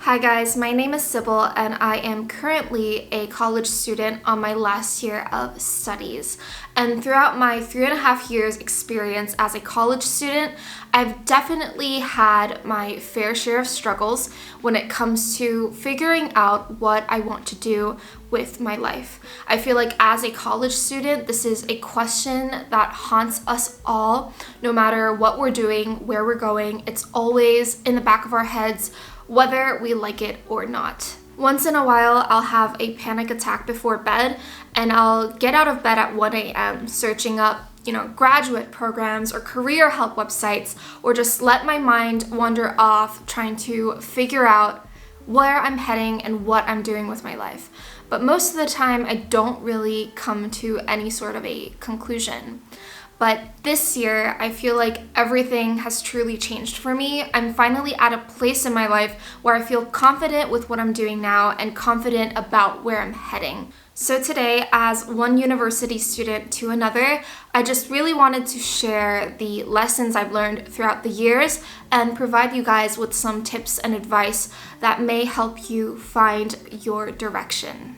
Hi guys, my name is Sybil and I am currently a college student on my last year of studies. And throughout my 3.5 years experience as a college student, I've definitely had my fair share of struggles when it comes to figuring out what I want to do with my life. I feel like as a college student, this is a question that haunts us all, no matter what we're doing, where we're going. It's always in the back of our heads, whether we like it or not. Once in a while, I'll have a panic attack before bed and I'll get out of bed at 1 a.m. searching up, graduate programs or career help websites, or just let my mind wander off trying to figure out where I'm heading and what I'm doing with my life. But most of the time, I don't really come to any sort of a conclusion. But this year, I feel like everything has truly changed for me. I'm finally at a place in my life where I feel confident with what I'm doing now and confident about where I'm heading. So today, as one university student to another, I just really wanted to share the lessons I've learned throughout the years and provide you guys with some tips and advice that may help you find your direction.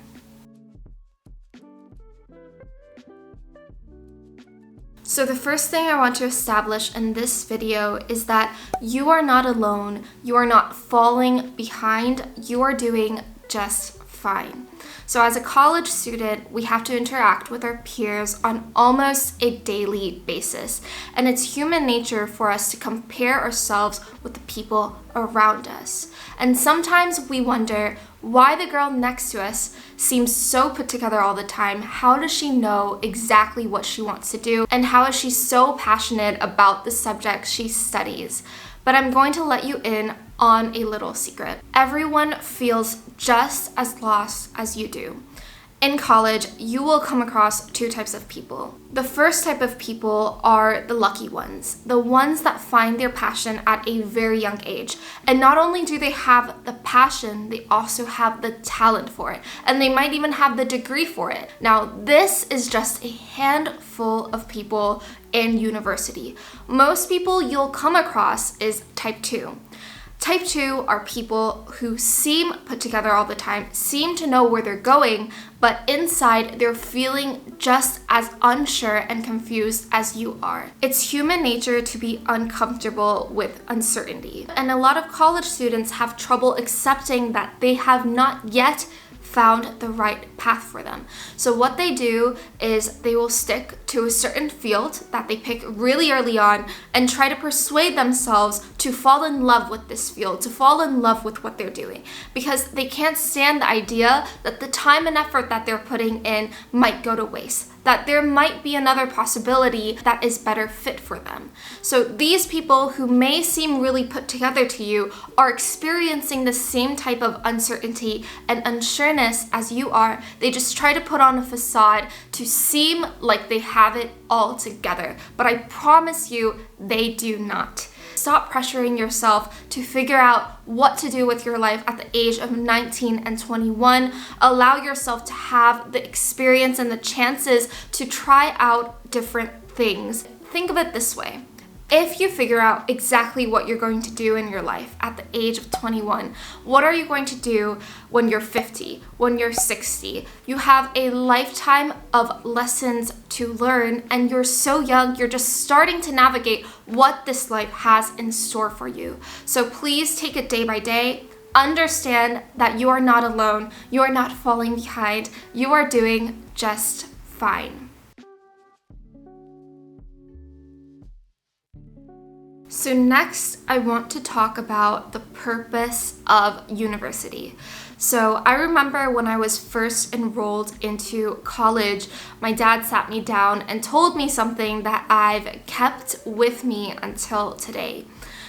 So the first thing I want to establish in this video is that you are not alone, you are not falling behind, you are doing just fine. So as a college student, we have to interact with our peers on almost a daily basis. And it's human nature for us to compare ourselves with the people around us. And sometimes we wonder why the girl next to us seems so put together all the time. How does she know exactly what she wants to do? And how is she so passionate about the subject she studies? But I'm going to let you in on a little secret. Everyone feels just as lost as you do. In college, you will come across two types of people. The first type of people are the lucky ones, the ones that find their passion at a very young age. And not only do they have the passion, they also have the talent for it. And they might even have the degree for it. Now, this is just a handful of people in university. Most people you'll come across is type 2. Type 2 are people who seem put together all the time, seem to know where they're going, but inside they're feeling just as unsure and confused as you are. It's human nature to be uncomfortable with uncertainty. And a lot of college students have trouble accepting that they have not yet found the right path for them. So what they do is they will stick to a certain field that they pick really early on and try to persuade themselves to fall in love with this field, to fall in love with what they're doing, because they can't stand the idea that the time and effort that they're putting in might go to waste, that there might be another possibility that is better fit for them. So these people who may seem really put together to you are experiencing the same type of uncertainty and unsureness as you are. They just try to put on a facade to seem like they have it all together, but I promise you they do not. Stop pressuring yourself to figure out what to do with your life at the age of 19 and 21. Allow yourself to have the experience and the chances to try out different things. Think of it this way. If you figure out exactly what you're going to do in your life at the age of 21, what are you going to do when you're 50, when you're 60? You have a lifetime of lessons to learn, and you're so young, you're just starting to navigate what this life has in store for you. So please take it day by day. Understand that you are not alone, you are not falling behind, you are doing just fine. So next, I want to talk about the purpose of university. So I remember when I was first enrolled into college, my dad sat me down and told me something that I've kept with me until today.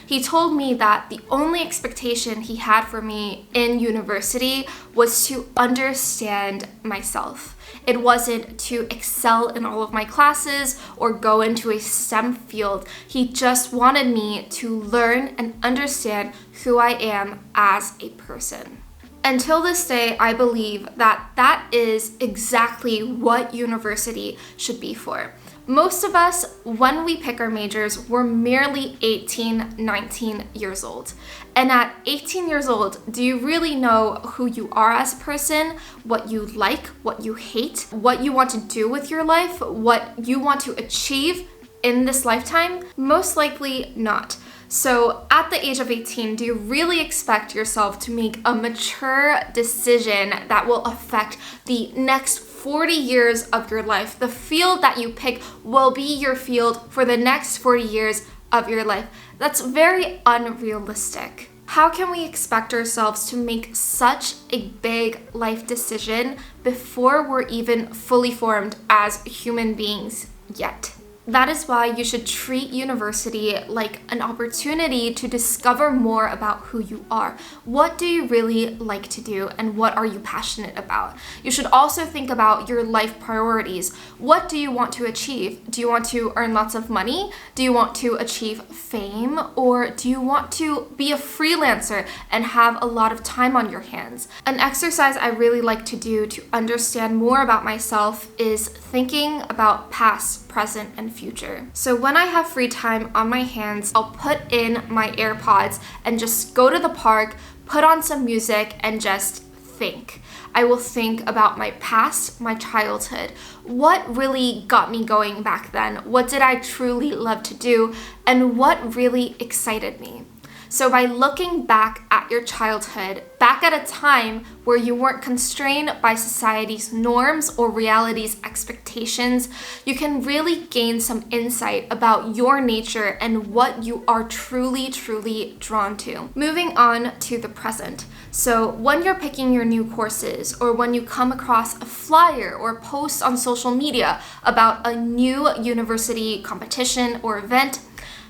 He told me that the only expectation he had for me in university was to understand myself. It wasn't to excel in all of my classes or go into a STEM field. He just wanted me to learn and understand who I am as a person. Until this day, I believe that that is exactly what university should be for. Most of us, when we pick our majors, we're merely 18, 19 years old. And at 18 years old, do you really know who you are as a person, what you like, what you hate, what you want to do with your life, what you want to achieve in this lifetime? Most likely not. So at the age of 18, do you really expect yourself to make a mature decision that will affect the next 40 years of your life? The field that you pick will be your field for the next 40 years of your life. That's very unrealistic. How can we expect ourselves to make such a big life decision before we're even fully formed as human beings yet? That is why you should treat university like an opportunity to discover more about who you are. What do you really like to do, and what are you passionate about? You should also think about your life priorities. What do you want to achieve? Do you want to earn lots of money? Do you want to achieve fame? Or do you want to be a freelancer and have a lot of time on your hands? An exercise I really like to do to understand more about myself is thinking about past, present, and future. So when I have free time on my hands, I'll put in my AirPods and just go to the park, put on some music, and just think. I will think about my past, my childhood, what really got me going back then, what did I truly love to do, and what really excited me. So by looking back at your childhood, back at a time where you weren't constrained by society's norms or reality's expectations, you can really gain some insight about your nature and what you are truly, truly drawn to. Moving on to the present. So when you're picking your new courses, or when you come across a flyer or post on social media about a new university competition or event,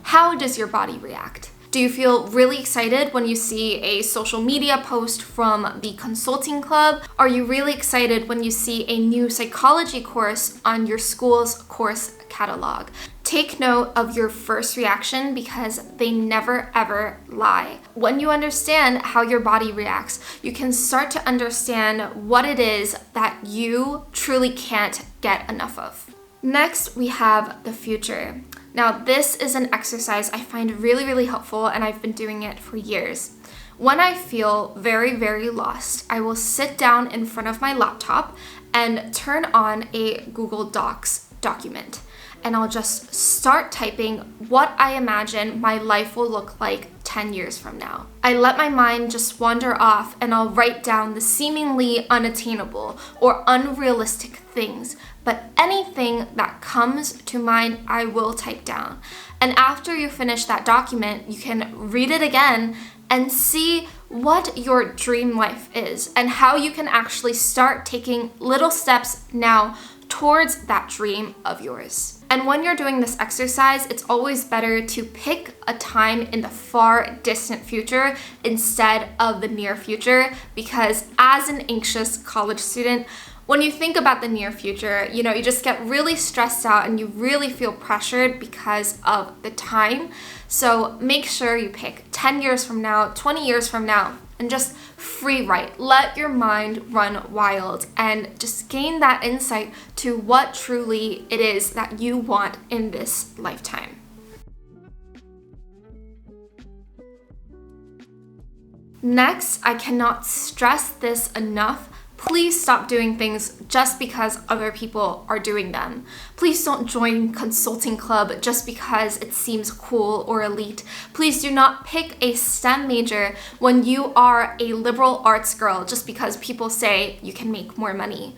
how does your body react? Do you feel really excited when you see a social media post from the consulting club? Are you really excited when you see a new psychology course on your school's course catalog? Take note of your first reaction because they never ever lie. When you understand how your body reacts, you can start to understand what it is that you truly can't get enough of. Next, we have the future. Now, this is an exercise I find really, really helpful, and I've been doing it for years. When I feel very, very lost, I will sit down in front of my laptop and turn on a Google Docs document. And I'll just start typing what I imagine my life will look like 10 years from now. I let my mind just wander off, and I'll write down the seemingly unattainable or unrealistic things, but anything that comes to mind, I will type down. And after you finish that document, you can read it again and see what your dream life is and how you can actually start taking little steps now towards that dream of yours. And when you're doing this exercise, it's always better to pick a time in the far distant future instead of the near future, because as an anxious college student, when you think about the near future, you just get really stressed out and you really feel pressured because of the time. So make sure you pick 10 years from now, 20 years from now, and just free write. Let your mind run wild and just gain that insight to what truly it is that you want in this lifetime. Next, I cannot stress this enough. Please stop doing things just because other people are doing them. Please don't join consulting club just because it seems cool or elite. Please do not pick a STEM major when you are a liberal arts girl just because people say you can make more money.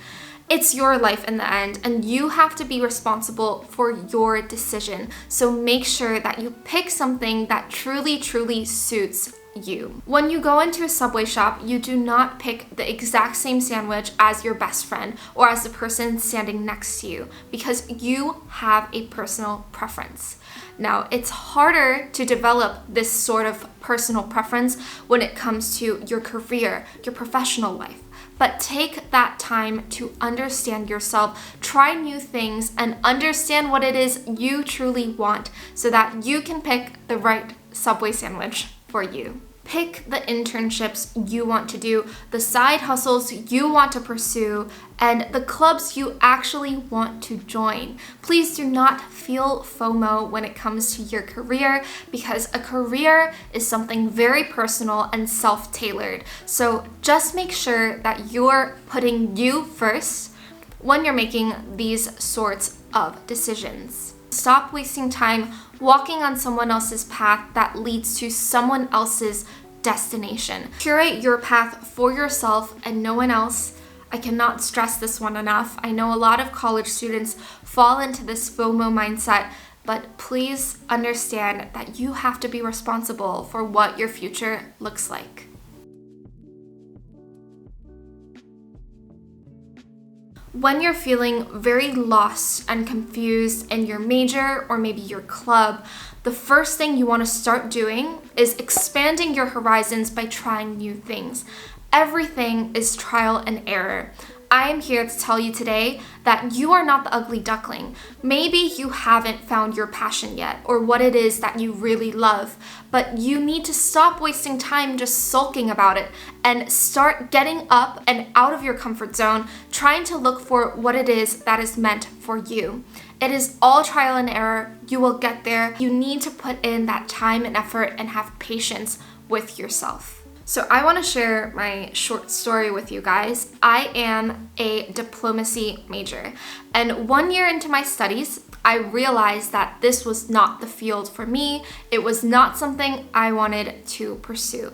It's your life in the end, and you have to be responsible for your decision. So make sure that you pick something that truly, truly suits you. When you go into a Subway shop, you do not pick the exact same sandwich as your best friend or as the person standing next to you, because you have a personal preference. Now, it's harder to develop this sort of personal preference when it comes to your career, your professional life. But take that time to understand yourself, try new things, and understand what it is you truly want so that you can pick the right Subway sandwich for you. Pick the internships you want to do, the side hustles you want to pursue, and the clubs you actually want to join. Please do not feel FOMO when it comes to your career, because a career is something very personal and self-tailored. So just make sure that you're putting you first when you're making these sorts of decisions. Stop wasting time walking on someone else's path that leads to someone else's destination. Curate your path for yourself and no one else. I cannot stress this one enough. I know a lot of college students fall into this FOMO mindset, but please understand that you have to be responsible for what your future looks like. When you're feeling very lost and confused in your major or maybe your club, the first thing you want to start doing is expanding your horizons by trying new things. Everything is trial and error. I am here to tell you today that you are not the ugly duckling. Maybe you haven't found your passion yet or what it is that you really love, but you need to stop wasting time just sulking about it and start getting up and out of your comfort zone, trying to look for what it is that is meant for you. It is all trial and error. You will get there. You need to put in that time and effort and have patience with yourself. So I want to share my short story with you guys. I am a diplomacy major, and 1 year into my studies, I realized that this was not the field for me. It was not something I wanted to pursue.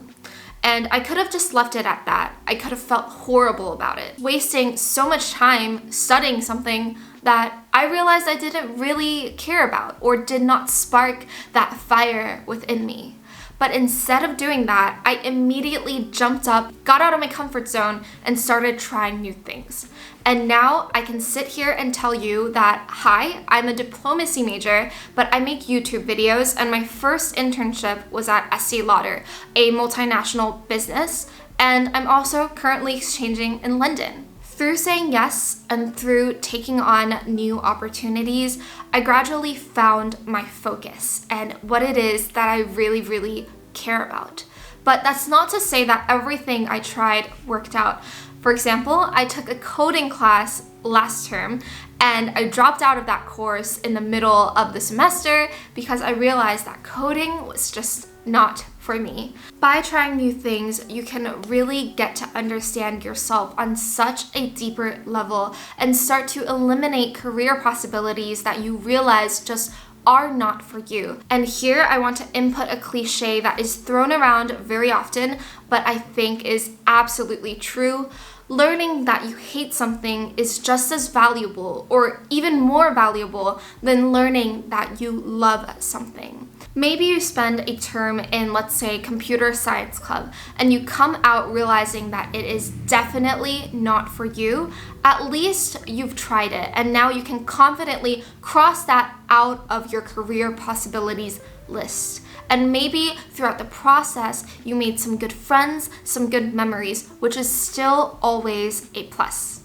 And I could have just left it at that. I could have felt horrible about it, wasting so much time studying something that I realized I didn't really care about or did not spark that fire within me. But instead of doing that, I immediately jumped up, got out of my comfort zone, and started trying new things. And now I can sit here and tell you that, hi, I'm a diplomacy major, but I make YouTube videos, and my first internship was at Estee Lauder, a multinational business, and I'm also currently exchanging in London. Through saying yes and through taking on new opportunities, I gradually found my focus and what it is that I really, really care about. But that's not to say that everything I tried worked out. For example, I took a coding class last term and I dropped out of that course in the middle of the semester because I realized that coding was just not for me. By trying new things, you can really get to understand yourself on such a deeper level and start to eliminate career possibilities that you realize just are not for you. And here I want to input a cliche that is thrown around very often, but I think is absolutely true. Learning that you hate something is just as valuable or even more valuable than learning that you love something. Maybe you spend a term in, let's say, computer science club, and you come out realizing that it is definitely not for you. At least you've tried it, and now you can confidently cross that out of your career possibilities list. And maybe throughout the process, you made some good friends, some good memories, which is still always a plus.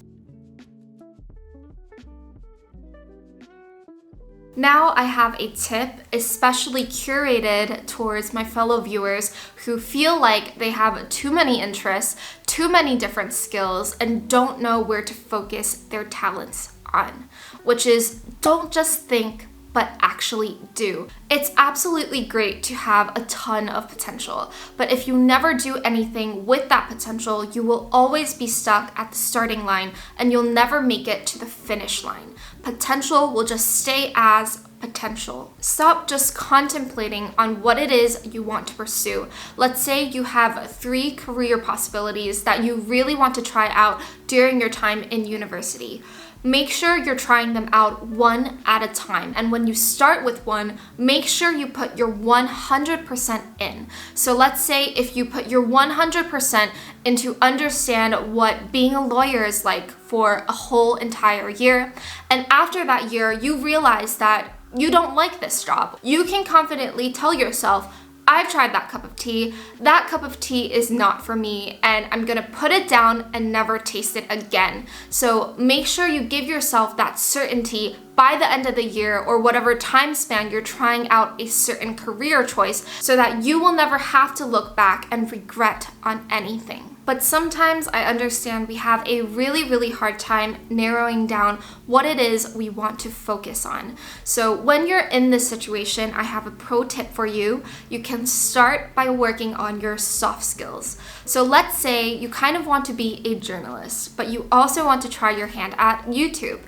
Now I have a tip especially curated towards my fellow viewers who feel like they have too many interests, too many different skills, and don't know where to focus their talents on, which is don't just think, but actually do. It's absolutely great to have a ton of potential, but if you never do anything with that potential, you will always be stuck at the starting line and you'll never make it to the finish line. Potential will just stay as potential. Stop just contemplating on what it is you want to pursue. Let's say you have 3 career possibilities that you really want to try out during your time in university. Make sure you're trying them out one at a time. And when you start with one, make sure you put your 100% in. So let's say if you put your 100% into understand what being a lawyer is like for a whole entire year, and after that year, you realize that you don't like this job, you can confidently tell yourself, I've tried that cup of tea. That cup of tea is not for me, and I'm gonna put it down and never taste it again. So make sure you give yourself that certainty by the end of the year or whatever time span you're trying out a certain career choice so that you will never have to look back and regret on anything. But sometimes I understand we have a really hard time narrowing down what it is we want to focus on. So when you're in this situation, I have a pro tip for you. You can start by working on your soft skills. So let's say you kind of want to be a journalist, but you also want to try your hand at YouTube.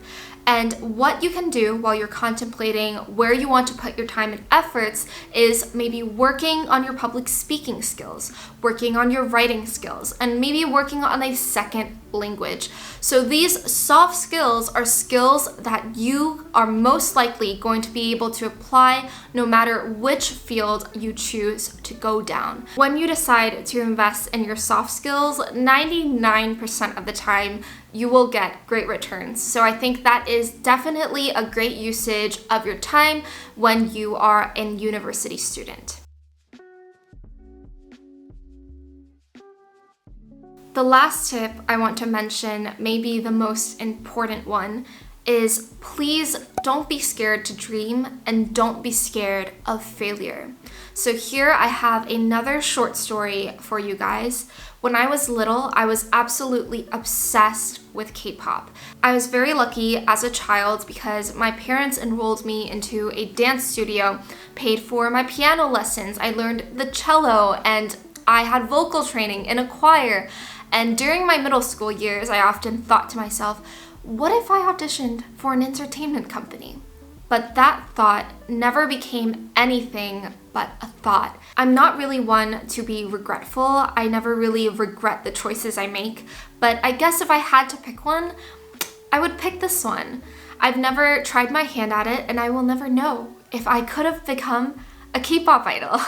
And what you can do while you're contemplating where you want to put your time and efforts is maybe working on your public speaking skills, working on your writing skills, and maybe working on a second language. So these soft skills are skills that you are most likely going to be able to apply no matter which field you choose to go down. When you decide to invest in your soft skills, 99% of the time, you will get great returns. So I think that is definitely a great usage of your time when you are a university student. The last tip I want to mention, maybe the most important one, is please don't be scared to dream and don't be scared of failure. So here I have another short story for you guys. When I was little, I was absolutely obsessed with K-pop. I was very lucky as a child because my parents enrolled me into a dance studio, paid for my piano lessons. I learned the cello and I had vocal training in a choir. And during my middle school years, I often thought to myself, what if I auditioned for an entertainment company? But that thought never became anything but a thought. I'm not really one to be regretful. I never really regret the choices I make, but I guess if I had to pick one, I would pick this one. I've never tried my hand at it, and I will never know if I could have become a K-pop idol.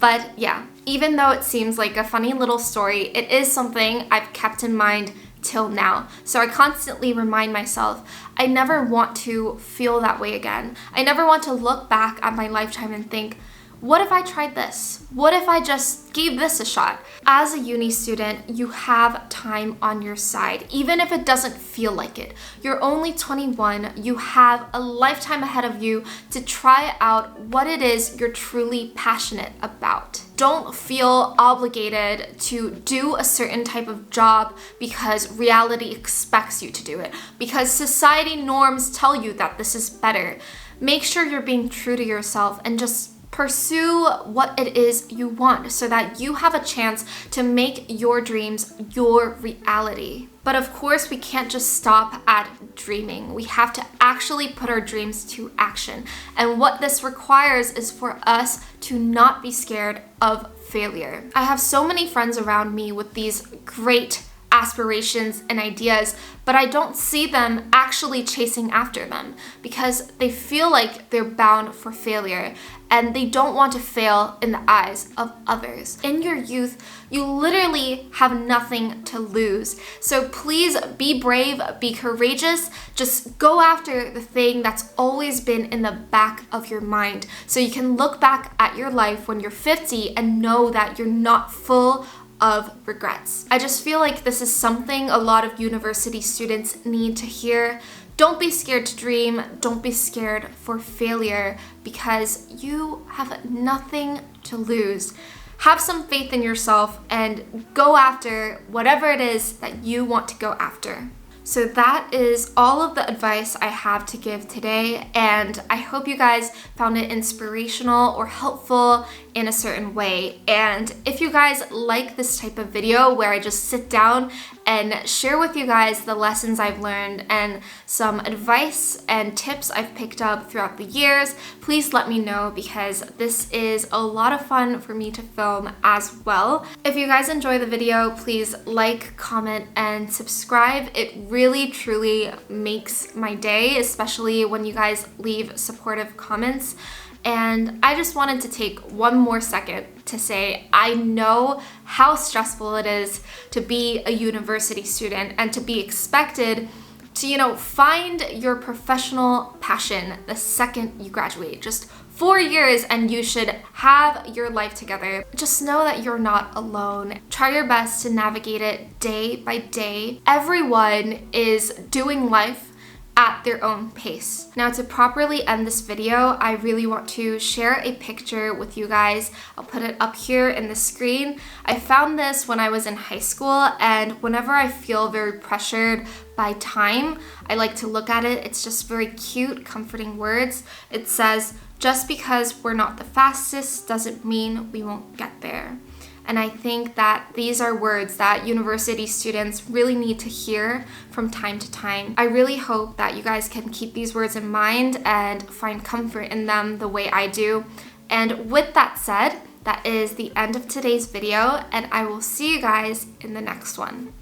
But yeah, even though it seems like a funny little story, it is something I've kept in mind till now. So I constantly remind myself, I never want to feel that way again. I never want to look back at my lifetime and think, what if I tried this? What if I just gave this a shot? As a uni student, you have time on your side, even if it doesn't feel like it. You're only 21, you have a lifetime ahead of you to try out what it is you're truly passionate about. Don't feel obligated to do a certain type of job because reality expects you to do it, because society norms tell you that this is better. Make sure you're being true to yourself and just pursue what it is you want so that you have a chance to make your dreams your reality. But of course, we can't just stop at dreaming. We have to actually put our dreams to action. And what this requires is for us to not be scared of failure. I have so many friends around me with these great aspirations and ideas, but I don't see them actually chasing after them because they feel like they're bound for failure and they don't want to fail in the eyes of others. In your youth, you literally have nothing to lose. So please be brave, be courageous, just go after the thing that's always been in the back of your mind so you can look back at your life when you're 50 and know that you're not full of regrets. I just feel like this is something a lot of university students need to hear. Don't be scared to dream. Don't be scared for failure because you have nothing to lose. Have some faith in yourself and go after whatever it is that you want to go after. So that is all of the advice I have to give today, and I hope you guys found it inspirational or helpful in a certain way. And if you guys like this type of video where I just sit down and share with you guys the lessons I've learned and some advice and tips I've picked up throughout the years, please let me know because this is a lot of fun for me to film as well. If you guys enjoy the video, please like, comment, and subscribe. It really truly makes my day, especially when you guys leave supportive comments. And I just wanted to take one more second to say I know how stressful it is to be a university student and to be expected to, find your professional passion the second you graduate. Just 4 years and you should have your life together. Just know that you're not alone. Try your best to navigate it day by day. Everyone is doing life at their own pace. Now, to properly end this video, I really want to share a picture with you guys. I'll put it up here in the screen. I found this when I was in high school, and whenever I feel very pressured by time, I like to look at it. It's just very cute, comforting words. It says, "Just because we're not the fastest doesn't mean we won't get there." And I think that these are words that university students really need to hear from time to time. I really hope that you guys can keep these words in mind and find comfort in them the way I do. And with that said, that is the end of today's video, and I will see you guys in the next one.